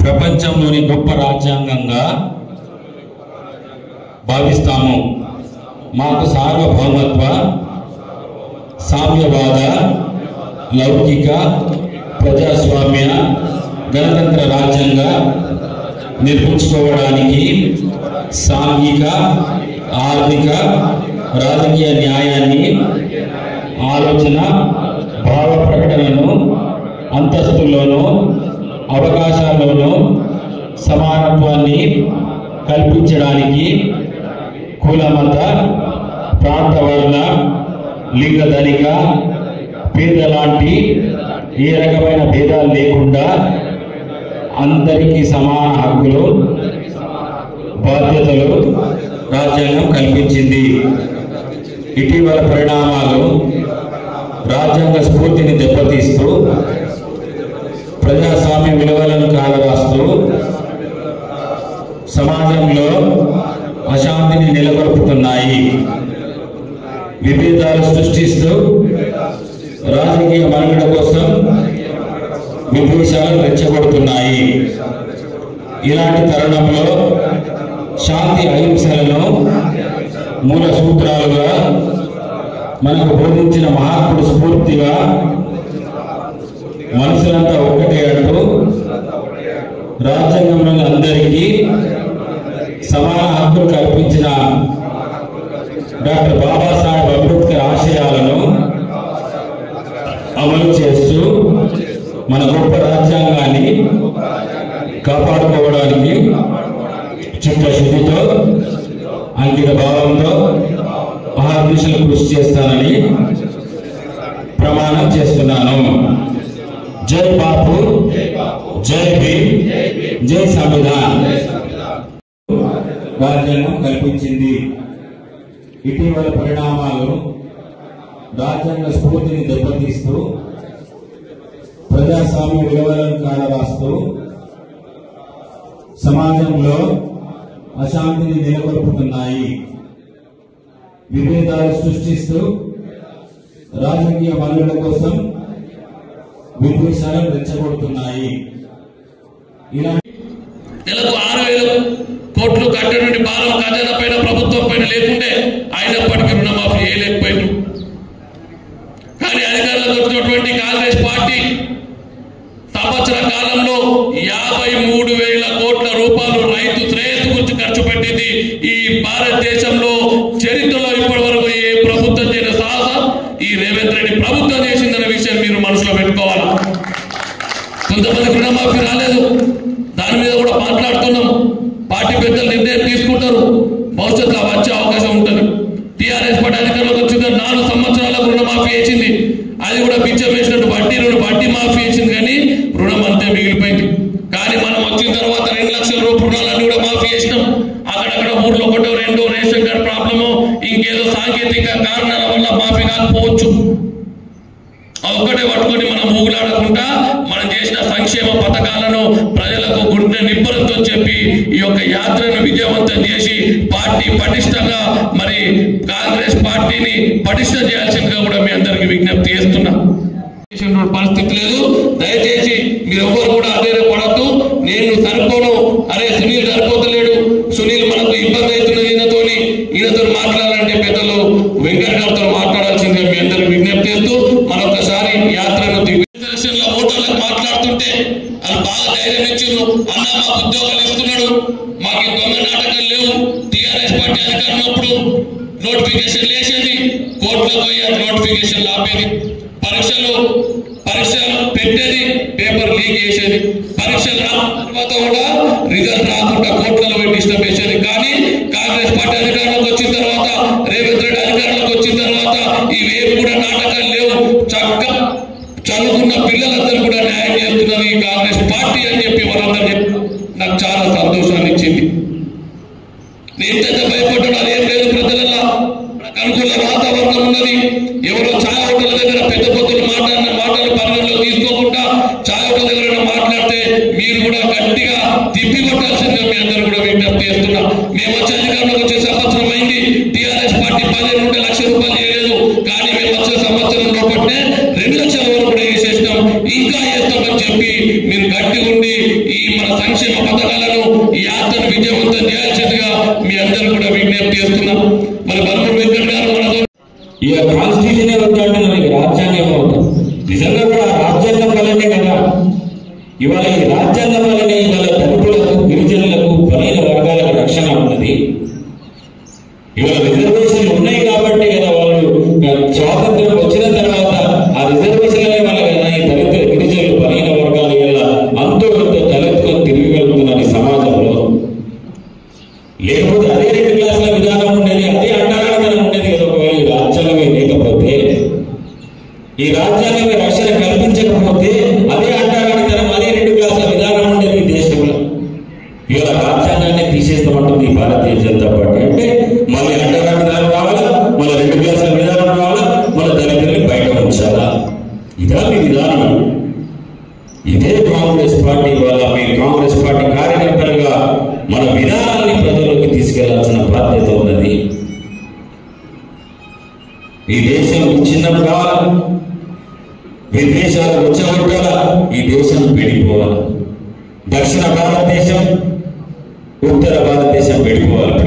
ప్రపంచంలోని గొప్ప రాజ్యాంగంగా భావిస్తాము. మాకు సార్వభౌమత్వ, సామ్యవాద, లౌకిక, ప్రజాస్వామ్య, గణతంత్ర రాజ్యంగా నిర్మించుకోవడానికి సాంఘిక, ఆర్థిక, రాజకీయ న్యాయాన్ని, ఆలోచన, భావ ప్రకటనను, అంతస్తులోనూ అవకాశాల్లోనూ సమానత్వాన్ని కల్పించడానికి కుల, మత, ప్రాంత, వర్ణ, లింగ, ధనిక, పేద లాంటి ఏ రకమైన భేదాలు లేకుండా అందరికీ సమాన హక్కులు, బాధ్యతలు రాజ్యాంగం కల్పించింది. ఇటీవల పరిణామాలు రాజ్యాంగ స్ఫూర్తిని దెబ్బతీస్తూ ప్రజాస్వామ్య విలువలను కాలరాస్తూ సమాజంలో అశాంతిని నెలకొల్పుతున్నాయి. విభేదాలు సృష్టిస్తూ రాజకీయ మనుగడ కోసం విద్వేషాలు రెచ్చగొడుతున్నాయి. ఇలాంటి తరుణంలో శాంతి, అహింసలను మూల సూత్రాలుగా మనకు బోధించిన మహాత్ముడు స్ఫూర్తిగా మనుషులంతా ఒక్కటే అంటూ రాజ్యాంగంలోని అందరికీ సమాన హక్కులు కల్పించిన డాక్టర్ బాబాసాహెబ్ అంబేద్కర్ ఆశయాలను అమలు చేస్తూ మన గొప్ప రాజ్యాంగాన్ని కాపాడుకోవడానికి చిత్తశుద్ధితో, అంకిత భావంతో మహాదీక్షలు కృషి చేస్తానని ప్రమాణం చేస్తున్నాను. జై బాపు, జై భీమ్, జై సంవిధాన్. రాజ్యాంగం కల్పించింది. ఇటీవల పరిణామాలు రాజ్యాంగ స్ఫూర్తిని దెబ్బతీస్తూ ప్రజాస్వామ్య విలువలను కాలరాస్తూ సమాజంలో అశాంతిని నెలకొల్పుతున్నాయి. విభేదాలు సృష్టిస్తూ రాజకీయ మనుగడ కోసం విద్వేషాలను రెచ్చగొడుతున్నాయి. నెలకు 6,000 కోట్లు కట్టనుండి భారం ఖజానా పైన, ప్రభుత్వం పైన లేకుంటే అయినప్పటికీ రుణమాఫీ చేయలేకపోయారు. కానీ అధికారంలోకి వచ్చినటువంటి కాంగ్రెస్ పార్టీ సంవత్సర కాలంలో 53,000 కోట్ల రూపాయలు రైతు శ్రేయస్సు గురించి ఖర్చు పెట్టింది. ఈ భారతదేశంలో చరిత్రలో ఇప్పటి వరకు ఏ ప్రభుత్వం చేయని సాహసం ఈ రేవంత్ రెడ్డి ప్రభుత్వం చేసిందన్న విషయం మీరు మనసులో పెట్టుకోవాలి. కొంతమందికి రుణమాఫీ రాలేదు, దాని మీద కూడా మాట్లాడుతున్నాం. పార్టీ పెద్దలు నిర్ణయం తీసుకుంటారు, భవిష్యత్తులో వచ్చే అవకాశం ఉంటుంది. టీఆర్ఎస్ పార్టీ అధికారంలోకి వచ్చింది, 4 సంవత్సరాలకు రుణమాఫీ చేసింది. అది కూడా బిచ్చం వేసినట్టు వడ్డీ మాఫీ చేసింది, కానీ రుణం అంతే మిగిలిపోయింది. కానీ మనం వచ్చిన తర్వాత 2 లక్షల రూపాయల రుణాలన్నీ కూడా మాఫీ చేసినాం. అక్కడక్కడ ఊర్లో 1-2 రేషన్ కార్డు ప్రాబ్లము, ఇంకేదో సాంకేతిక కారణాల వల్ల మాఫీ కాకపోవచ్చు. ఒక్కటే పట్టుకొని మనం ఊగులాడకుండా మనం చేసిన సంక్షేమ పథకాలను ప్రజలకు గుండె నిబ్బరంతో చెప్పి ఈ యొక్క యాత్రను విజయవంతం చేసి పార్టీ పటిష్టంగా, మరి కాంగ్రెస్ పార్టీని పటిష్టం చేయాల్సిందిగా కూడా మీ అందరికీ విజ్ఞప్తి చేస్తున్నా. పరిస్థితి లేదు. దయచేసి మీరు ఎవరు కూడా అధైర్యపడద్దు. నేను సరిపోను, అరే సునీల్ సరిపోతలేడు, సునీల్ మనకు ఇబ్బంది అవుతున్నది, ఈయనతో మాట్లాడాలంటే పెద్దలు వెంకట గారితో మాట్లాడాల్సిందిగా మీ అందరికి విజ్ఞప్తి చేస్తూ మరొకసారి యాత్రను ఓటర్లకు మాట్లాడుతుంటే వాళ్ళు బాగా ధైర్యం ఇచ్చారు. అన్న మాకు ఉద్యోగాలు ఇస్తున్నాడు, మాకు దొంగ నాటకాలు లేవు. టీఆర్ఎస్ పార్టీ అధికారంలో నోటిఫికేషన్ వేసేది, కోర్టులో పోయి నోటిఫికేషన్ ఆపేది, పరీక్షలు పెట్టేది, పేపర్ లీక్ చేసేది, పరీక్షలు తర్వాత కూడా రిజల్ట్ రాకుండా కోర్టులలో పెట్టి డిస్టర్బ్ చేసేది. కానీ కాంగ్రెస్ పార్టీ అధికారంలోకి వచ్చిన తర్వాత, రేవంత్ రెడ్డి అధికారంలోకి వచ్చిన తర్వాత ఇవేవి కూడా నాటకాలు లేవు. చక్కగా చదువుకున్న పిల్లలందరూ కూడా న్యాయం చేస్తున్నది ఈ కాంగ్రెస్ పార్టీ అని చెప్పి వాళ్ళందరూ నాకు చాలా సంతోషాన్ని ఇచ్చింది. నేను ఎంత భయపడ్డాడు అదేం లేదు. ప్రజలలో అనుకూల వాతావరణం ఉన్నది. ఎవరో ఛాయ్ హోటల్ దగ్గర పెద్ద పొద్దులు మాటలు పరిగణలో తీసుకోకుండా ఛాయ్ హోటల్ దగ్గర మాట్లాడితే మీరు కూడా గట్టిగా తిప్పి కొట్టాల్సిందిగా మీ అందరూ కూడా విజ్ఞప్తి చేస్తున్నా. మేము వచ్చే అధికారంలోకి వచ్చే సంవత్సరం అయింది. టీఆర్ఎస్ పార్టీ 15 లక్షల రూపాయలు చేయలేదు, కానీ మేము వచ్చే సంవత్సరంలో పట్టే 2 లక్షల వరకు కూడా వేసేసినాం. ఇంకా చేస్తామని చెప్పి మీరు గట్టి ఉండి ఈ మన సంక్షేమ పథకాలను ఈ యాత్రను విజయవంతం చేయాల్సిందిగా మీ అందరూ కూడా విజ్ఞప్తి చేస్తున్నాం. మరి బలమూరు వెంకట్ గారు మనతో ఇక కాన్స్టిట్యూషన్ అవుతాంటున్నారు, ఇక రాజ్యాంగం అవుతాం. నిజంగా కూడా రాజ్యాంగం వల్లనే కదా ఇవాళ ఈ రాజ్యాంగం వల్లనే ఇవాళ దళితులకు, గిరిజనులకు, బలైన వర్గాలకు రక్షణ ఉన్నది. ఇవాళ రిజర్వేషన్లు ఉన్నాయి కాబట్టి కదా వాళ్ళు స్వాతంత్రం వచ్చిన తర్వాత ఆ రిజర్వేషన్లనే వాళ్ళ కదా ఈ దళిత, గిరిజనులు, బలైన వర్గాలు ఇలా అంతో ఎంతో తలెత్తుకొని తిరగలుగుతున్నారు ఈ సమాజంలో. లేకపోతే అదే 2 క్లాసుల విధానం ఉండేది, అదే అంటరానితనం ఉండేది కదా. ఒకవేళ ఈ రాజ్యాంగమే లేకపోతే, ఈ రాజ్యాంగమే రక్షణ కల్పించకపోతే అదే అంటరానితనం, అదే 2 క్లాసుల విధానం ఉండేది ఈ దేశంలో. ఇవాళ రాజ్యాంగాన్ని తీసేస్తామంటుంది ఈ భారతీయ జనతా పార్టీ. అంటే మళ్ళీ అంటరానితనం రావాలా, మళ్ళీ 2 క్లాసుల విధానం రావాలా, మళ్ళీ దళితుల్ని బయట ఉంచాలా. ఇదా మీ విధానం? ఇదే కాంగ్రెస్ పార్టీ వల్ల మీరు కాంగ్రెస్ పార్టీ కార్యకర్తలుగా మన విధానాన్ని ప్రజల్లోకి తీసుకెళ్లాల్సిన బాధ్యత ఉన్నది. ఈ దేశం విచ్ఛిన్నం విదేశాలు వచ్చగొట్టాలా, ఈ దేశం విడిపోవాలి. దక్షిణ భారతదేశం, ఉత్తర భారతదేశం విడిపోవాలి.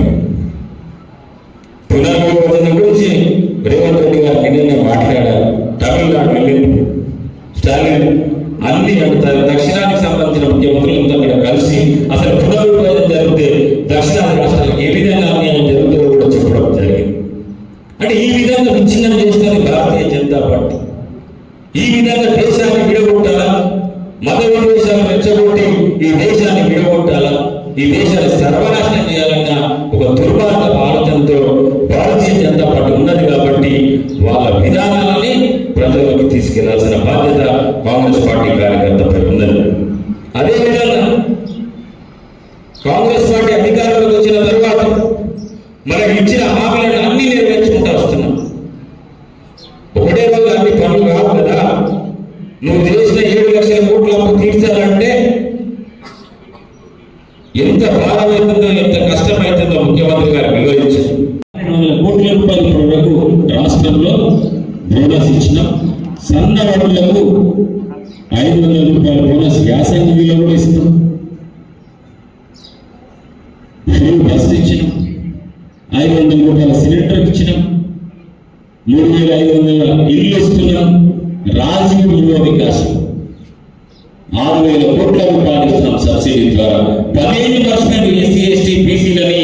పునర్విభజన గురించి రేవంత్ రెడ్డి గారు నిన్ననే మాట్లాడారు. తమిళనాడు వెళ్ళింది స్టాలిన్, అన్ని దక్షిణానికి సంబంధించిన ముఖ్యమంత్రులతో అక్కడ కలిసి అసలు పునర్విభజన జరిగితే దక్షిణాది రాష్ట్రాలకు ఏ విధంగా అన్యాయం జరుగుతుందో కూడా చెప్పడం జరిగింది. అంటే ఈ విధంగా విచ్ఛిన్నం చేస్తుంది భారతీయ జనతా పార్టీ. ఈ విధంగా దేశాన్ని విడగొట్టాలా, మత విద్వేషాలు రెచ్చగొట్టి ఈ దేశాన్ని విడగొట్టాలా, ఈ దేశాన్ని సర్వనాశనం చేయాలన్న ఒక దుర్మార్గ ఆలోచనతో భారతీయ జనతా పార్టీ ఉన్నది. కాబట్టి వాళ్ళ విధానాలని ప్రజల్లోకి తీసుకెళ్లాల్సిన బాధ్యత కాంగ్రెస్ పార్టీ కార్యకర్తపై ఉన్నది. అదేవిధంగా కాంగ్రెస్ పార్టీ అధికారంలోకి వచ్చిన తర్వాత మనం ఇచ్చిన హామీలను అన్ని నెరవేర్చుకుంటూ వస్తున్నాం. ఒకటే రోజు అన్ని పనులు కావు కదా. నువ్వు చేసిన 7 లక్షల కోట్ల అప్పు తీర్చాలంటే ఎంత భారమవుతుందో, ఎంత కష్టమవుతుందో ముఖ్యమంత్రి గారు వివరించారు. 200 కోట్ల రూపాయల వరకు రాష్ట్రంలో బోనస్ ఇచ్చినాం. సన్న వడ్లకు 500 రూపాయల బోనస్ యాసంగిలో కూడా ఇస్తాం. బస్సు ఇచ్చినాం. 500 రూపాయల సిలిండర్ ఇచ్చినాం. 3500 ఇల్లు ఇస్తున్నాం. రాజీవ్ యువ వికాసం 6000 కోట్ల రూపాయలు ఇస్తున్నాం సబ్సిడీ ద్వారా. 15% ఎస్సీ ఎస్టీ బీసీలని,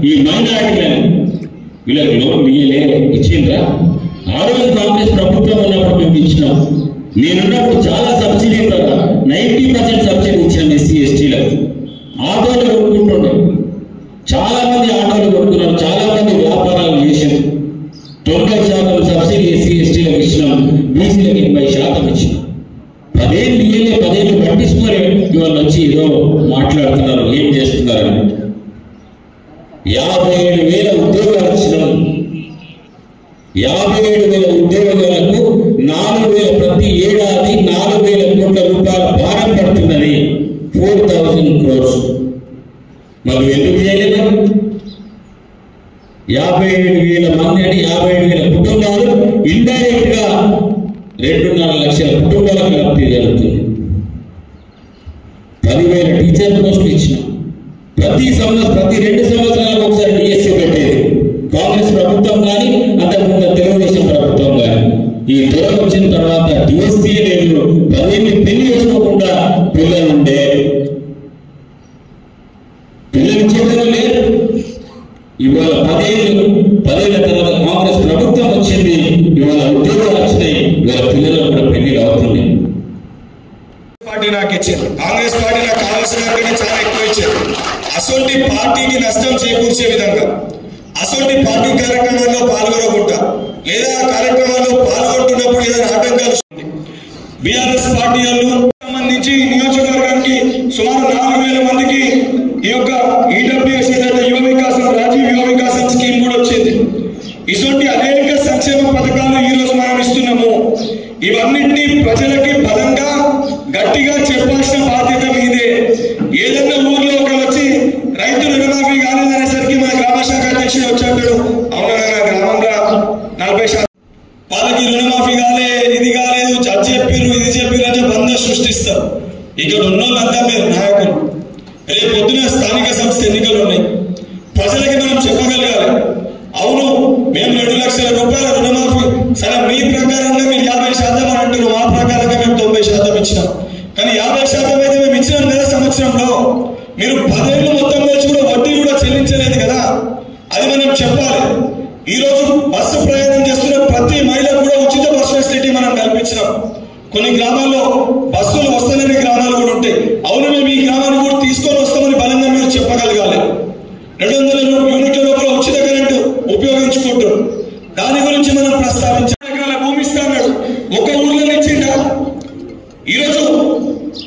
ఈ మైనారిటీలని వీళ్ళకి లోన్ ఇచ్చిండ్రా? ఆ రోజు కాంగ్రెస్ ప్రభుత్వం ఉన్నప్పుడు మేము ఇచ్చినాం. నేనున్నప్పుడు చాలా సబ్సిడీ ద్వారా 90% సబ్సిడీ ఇచ్చినాం ఎస్సీ ఎస్టీలకు. ఆటోలు కొనుక్కుంటుండే, చాలా మంది ఆటోలు కొనుక్కున్నారు, చాలా మంది వ్యాపారాలు చేశారు. 90% సబ్సిడీ ఎస్సీ ఎస్టీలకు ఇచ్చినాం. బీసీలకు 80% ఇచ్చినాం. 10 ఏళ్ళు పట్టించుకొని ఇవాళ వచ్చి ఏదో మాట్లాడుతున్నారు, ఏం చేస్తున్నారని. 57,000 ఉద్యోగాలు ఇచ్చినాం. 57,000 ఉద్యోగాలకు 4,000 ప్రతి ఏడాది 4,000 కోట్ల రూపాయల భారం పడుతున్నది. 4,000 crores. మరి ఎందుకు చేయలేదు? 57,000 మంది అని 57,000 కుటుంబాలు ఇండైరెక్ట్ గా 2.5 లక్షల కుటుంబాలకు లబ్ధి జరుగుతుంది. 10,000 టీచర్ పోస్టులు ఇచ్చినాం. ప్రతి 2 సంవత్సరాలకు ఒకసారి డిఎస్సీ పెట్టేది కాంగ్రెస్ ప్రభుత్వం కానీ, అంతకుముందు తెలుగుదేశం ప్రభుత్వం కానీ. ఈ దూరం వచ్చిన తర్వాత డిఎస్సీ లేదు. 10 పెళ్లి చేసుకోకుండా పిల్లలుండే పిల్లలు చేయడం లేదు. ఇవాళ 10 ఏళ్ల తర్వాత కాంగ్రెస్ ప్రభుత్వం వచ్చింది. ఇవాళ ఉద్యోగాలు వచ్చినాయి. ఇవాళ పిల్లలు కూడా పెళ్లి అవుతుంది. పార్టీ నాకు ఇచ్చారు, కాంగ్రెస్ పార్టీ నాకు కావాల్సిన కంటే చాలా ఎక్కువ ఇచ్చారు. అసొంటి పార్టీకి నష్టం చేకూర్చే విధంగా అసొంటి పార్టీ కార్యక్రమాల్లో పాల్గొనకుండా, లేదా ఆ కార్యక్రమాల్లో పాల్గొంటున్నప్పుడు ఏదైనా ఆటంకాలు బీఆర్ఎస్ పార్టీ సంబంధించి నియోజకవర్గానికి సుమారు 4,000 మందికి ఈ యొక్క ఈడబ్ల్యూఎస్ ఏదైతే యువ వికాసం, రాజీవ్ యువ వికాసం స్కీమ్ కూడా వచ్చింది. ఇటువంటి అనేక సంక్షేమ పథకాలు ఈ రోజు మనం ఇస్తున్నాము. ఇవన్నింటినీ ప్రజలకి బలంగా గట్టిగా చెప్పాల్సిన బాధ్యత మీదే. ఏదన్నా ఊర్లో ఒకరు వచ్చి రైతు రుణమాఫీ కాలేదనేసరికి మన గ్రామ శాఖ అధ్యక్షుడు వచ్చాడు, అవునా గ్రామంలో 40% వాళ్ళకి రుణమాఫీ కాలే, ఇది కాలేదు, అది చెప్పారు, ఇది చెప్పారు అంటే బంధం సృష్టిస్తారు. ఇక్కడ ఉన్నోళ్ళంతా పేరు నాయకులు. రేపు పొద్దున స్థానిక సంస్థ ఎన్నికలు ఉన్నాయి. ప్రజలకి మనం చెప్పగలగాలి, అవును మేము 2 లక్షల రూపాయల రుణమాఫీ, సరే మీ ప్రకారంగా మీరు 50% అని అంటారు, మా ప్రకారంగా మేము 90% ఇచ్చినాం. కానీ 50% అయితే మేము ఇచ్చినాం కదా సంవత్సరంలో. మీరు 10 ఏళ్ళు మొత్తం కలిసి కూడా వడ్డీ కూడా చెల్లించలేదు కదా, అది మనం చెప్పాలి. ఈరోజు బస్సు ప్రయాణం చేస్తున్న ప్రతి మహిళకు కూడా ఉచిత బస్సు ఫెసిలిటీ మనం కల్పించినాం. కొన్ని గ్రామాల్లో బస్సులు వస్తానని గ్రామాలు కూడా ఉంటాయి. అవును మేము ఈ గ్రామాన్ని కూడా తీసుకొని వస్తామని బలంగా మీరు చెప్పగలగాలి. 200 యూనిట్ల లోపల ఉచిత కరెంటు ఉపయోగించుకుంటారు. దాని గురించి మనం ప్రస్తావించాలి. భూమి ఇస్తాడు, ఒక ఊర్లో ఇచ్చిందా? ఈరోజు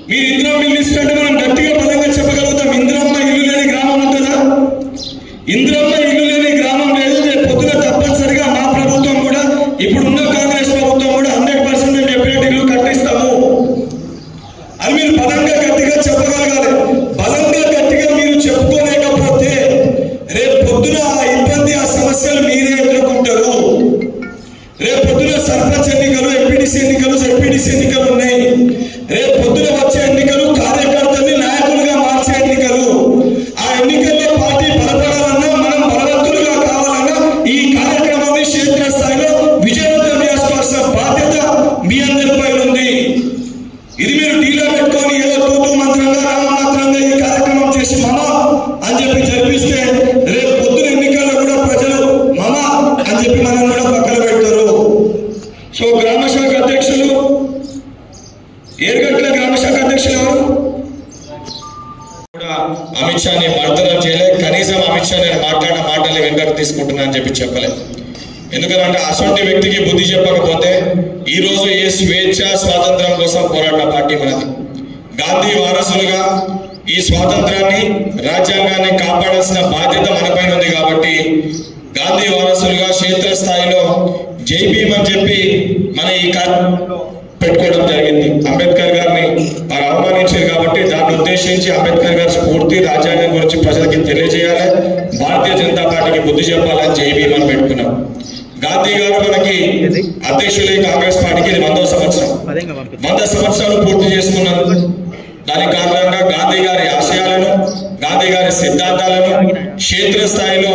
మీరు ఇందిరమ్మ ఇల్లు ఇస్తుంటే మనం గట్టిగా బలంగా చెప్పగలుగుతాం. ఇందిరమ్మ ఇల్లు లేని గ్రామం ఉంటుందా? ఇందిరమ్మ ఇల్లు లేని గ్రామం లేదు. పొద్దున తప్పనిసరిగా మా ప్రభుత్వం కూడా, ఇప్పుడున్న కాంగ్రెస్ ప్రభుత్వం కూడా 100% మేము చెప్పినట్టు ఇల్లు కట్టిస్తాము అని మీరు బలంగా గట్టిగా చెప్పగలగాలి. బలంగా గట్టిగా మీరు చెప్పుకోలేకపోతే రేపు పొద్దున ఆ ఇబ్బంది, ఆ సమస్యలు మీరే ఎదుర్కొంటారు. రేపు పొద్దున సర్పంచ్ ఎన్నికలు, ఎంపీటీసీ ఎన్నికలు, జెడ్పీటీసీ ఎన్నికలు ఉన్నాయి. రేపు పొద్దున వచ్చే ఎన్నికలు కార్యకర్తల్ని నాయకులుగా మార్చే ఎన్నికలు. ఆ ఎన్నికల్లో పార్టీ బలపడాలన్నా, మనం బలవంతులుగా కావాలన్నా ఈ కార్యక్రమాన్ని క్షేత్రస్థాయిలో విజయవంతం చేసుకోవాల్సిన బాధ్యత మీ అందరిపై ఉంది. ఇది మీరు డీలో పెట్టుకొని ఏదో తూతూ మంత్రంగా, రామమాత్రంగా ఈ కార్యక్రమం చేసి మమ అని చెప్పి జరిపిస్తే రేపు పొద్దున ఎన్నికల్లో కూడా ప్రజలు మమ అని చెప్పి మనం కూడా పక్కన పెడతారు. సో గ్రామ శాఖ అధ్యక్షులు, ఏర్గట్ల గ్రామ శాఖ అధ్యక్షులు ఎవరు కూడా అమిత్ షాని బర్తరఫ్ చేయలేదు. కనీసం అమిత్ షా నేను మాట్లాడిన మాటల్ని వెనకకు తీసుకుంటున్నా అని చెప్పి చెప్పలేదు. ఎందుకంటే అసొంటి వ్యక్తికి బుద్ధి చెప్పకపోతే ఈ రోజు ఏ స్వేచ్ఛ స్వాతంత్రం కోసం పోరాట పార్టీ మనది. గాంధీ వారసులుగా ఈ స్వాతంత్రాన్ని, రాజ్యాంగాన్ని కాపాడాల్సిన బాధ్యత మనపైన ఉంది. కాబట్టి గాంధీ వారసులుగా క్షేత్రస్థాయిలో జై భీమ్ అని చెప్పి మన ఈ కార్యక్రమంలో పెట్టుకోవడం జరిగింది. అంబేద్కర్ గారిని వారు అవమానించారు కాబట్టి దాన్ని ఉద్దేశించి అంబేద్కర్ గారి స్ఫూర్తి, రాజ్యాంగం గురించి ప్రజలకి తెలియజేయాలి, భారతీయ జనతా పార్టీకి బుద్ధి చెప్పాలని జై భీమ్ అని పెట్టుకున్నాం. గాంధీ గారు మనకి అధ్యక్షులే కాంగ్రెస్ పార్టీకి ఇది 100వ సంవత్సరం. 100 సంవత్సరాలు పూర్తి చేసుకున్నారు. దాని కారణంగా గాంధీ గారి ఆశయాలను, గాంధీ గారి సిద్ధాంతాలను క్షేత్రస్థాయిలో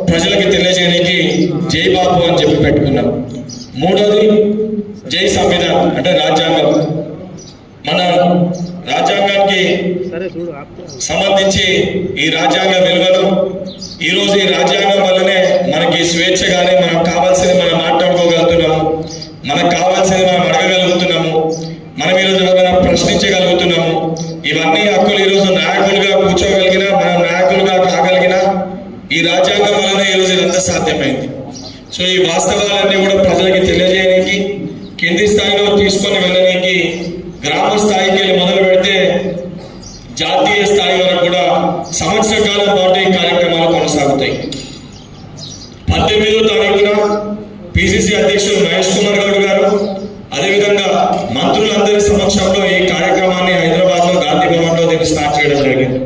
ప్రజలకి తెలియజేయడానికి జై బాపు అని చెప్పి పెట్టుకున్నాం. మూడోది జై సంవిధానం, అంటే రాజ్యాంగం. మన రాజ్యాంగానికి సంబంధించి ఈ రాజ్యాంగ విలువలు, ఈరోజు ఈ రాజ్యాంగం వల్లనే మనకి స్వేచ్ఛ కానీ, మనం కావాల్సింది మనం మాట్లాడుకోగలుగుతున్నాము, మనకు కావాల్సింది మనం అడగగలుగుతున్నాము, మనం ఈరోజు ఎవరైనా ప్రశ్నించగలుగుతున్నాము. ఇవన్నీ హక్కులు ఈరోజు నాయకులుగా కూర్చోగలిగినా, మనం నాయకులుగా కాగలిగినా ఈ రాజ్యాంగం వల్లనే ఈరోజు ఇదంతా సాధ్యమైంది. సో ఈ వాస్తవాలన్నీ కూడా ప్రజలకి తెలియజేయడానికి, కింది స్థాయిలో తీసుకొని వెళ్ళడానికి, గ్రామ స్థాయికి వెళ్ళి మొదలు పెడితే జాతీయ స్థాయి వరకు కూడా సంవత్సర కాలం పాటు ఈ కార్యక్రమాలు కొనసాగుతాయి. 18వ తారీఖున పిసిసి అధ్యక్షుడు మహేష్ కుమార్ గౌడ్ గారు, అదేవిధంగా మంత్రులందరి సమక్షంలో ఈ కార్యక్రమాన్ని హైదరాబాద్ లో గాంధీ భవన్ లో దీన్ని స్టార్ట్ చేయడం జరిగింది.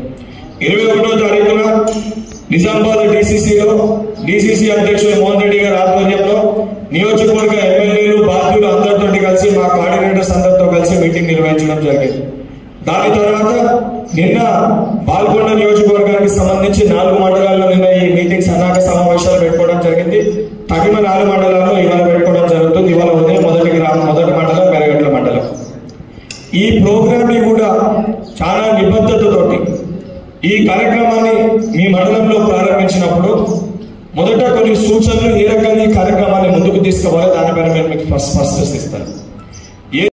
21వ తారీఖున నిజామాబాద్ డిసిసిలో డిసిసి అధ్యక్షుడు మోహన్ రెడ్డి గారి ఆధ్వర్యంలో నియోజకవర్గ ఎమ్మెల్యేలు, బాధ్యులు అందరితో కలిసి, మా కోఆర్డినేటర్స్ అందరితో కలిసి మీటింగ్ నిర్వహించడం జరిగింది. దాని తర్వాత నిన్న బాల్కొండ నియోజకవర్గానికి సంబంధించి 4 మండలాల్లో నిన్న ఈ మీటింగ్ సన్నాహక సమావేశాలు పెట్టుకోవడం జరిగింది. తగిన 4 మండలాల్లో ఇవాళ పెట్టుకోవడం జరుగుతుంది. ఇవాళ ఉదయం మొదటి మండలం మెరగట్ల మండలం. ఈ ప్రోగ్రామ్ ని కూడా చాలా నిబద్ధతతోటి ఈ కార్యక్రమాన్ని మీ మండలంలో ప్రారంభించినప్పుడు మొదట కొన్ని సూచనలు, ఏ రకంగా ఈ కార్యక్రమాన్ని ముందుకు తీసుకోవాలో దానిపైన నేను మీకు స్పష్టత ఇస్తాను.